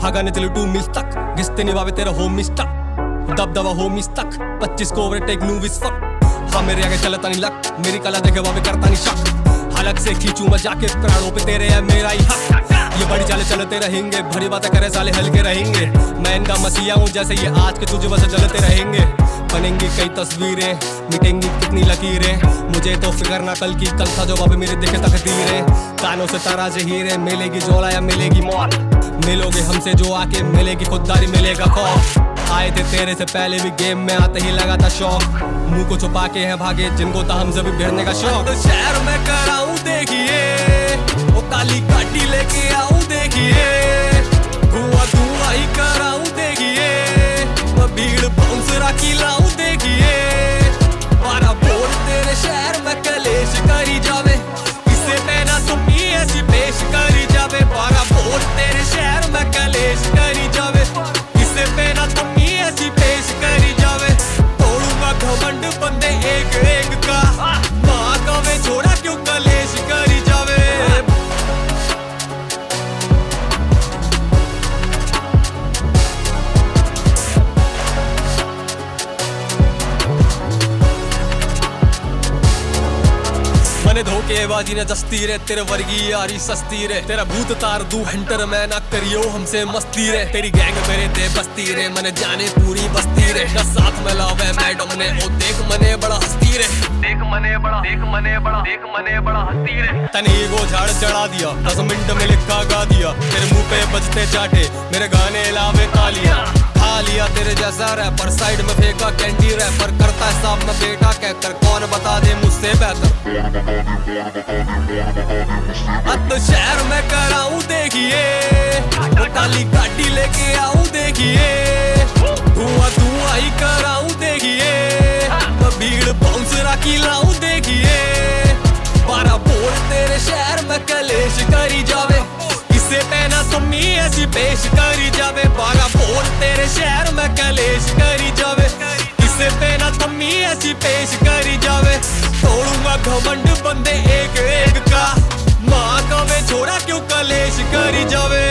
हागाने चलो 2 मिस तक घिसते निभावे तेरा होम मिस्टक दबदबा हो मिस तक 25 को ओवरटेक न्यू विस फक हाँ मेरे आगे चलता नहीं लक मेरी कला देखे वावे करता नहीं शक हलक से खींचू मैं जाके प्राणों पे तेरे है मेरा ही हक ये बड़ी चाले चलते रहेंगे भरी बातें करे साले हल्के रहेंगे मैं इनका मसीहा हूँ जैसे ये आज के तुझे बस चलते रहेंगे बनेंगी कई तस्वीरें मिटेंगी कितनी लकीरें मुझे तो फिक्र ना कल की कल था जो अभी मेरे दिखे तकदीरें कानों से तारा हीरे मिलेगी जोला या मिलेगी मौत मिलोगे हमसे जो आके मिलेगी खुददारी मिलेगा खौफ आए थे तेरे से पहले भी गेम में आते ही लगा था शौक मुंह को छुपा के हैं भागे जिनको था हमसे भी भिड़ने का शौक तो शहर में कराऊं देखिए वो काली काटी लेके आऊं देखिए धुआं धुआं ही कराऊं देखिए मैं भीड़ बाउंस राखी लाऊं देखिए बारा बोल तेरे शहर में कलेश करी जावे इससे पहना तुम ही ऐसी पेश करी जावे बारा बोल तेरे शहर में कलेश करी जावे इससे पहना तुम ही ऐसी पेश करी जावे तोड़ूंगा घमंड बंदे एक एक का माँ कवे छोड़ा क्यों कलेश करी जावे मने धोखेबाजी ने दस्ती रे तेरे वर्गी यारी सस्ती रे तेरा भूत तार दू हंटर मैं ना करियो हमसे मस्ती रे तेरी गैंग मेरे ते बस्ती रे मने जाने पूरी बस्ती रे न साथ में लावे मैडम ने ओ देख मने बड़ा हस्ती रे देख मने बड़ा हस्ती रे तने ईगो झाड़ चढ़ा दिया 10 मिनट में लिखा गा दिया तेरे मुंह पे बजते चाटे मेरे गाने लावे तालियां खा लिया तेरे जैसा रैपर साइड में फेंका कैंडी रैपर करता है साफ में बेटा कहकर कौन बता दे मुझसे बेहतर अब तो शहर में कराऊं देखिए वो काली गाड़ी लेके आऊं देखिए धुआं धुआं ही कराऊं देखिए मैं भीड़ बाउंस राखी लाऊं देखिए बारा बोल तेरे शहर में कलेश करी जावे इससे पहना तुम ही ऐसी पेश करी जावे बारा बोल तेरे शहर में कलेश करी जावे इससे पहना तुम ही ऐसी पेश करी जावे तोड़ूंगा घमंड बंदे एक एक का माँ कवे छोड़ा क्यों कलेश करी जावे।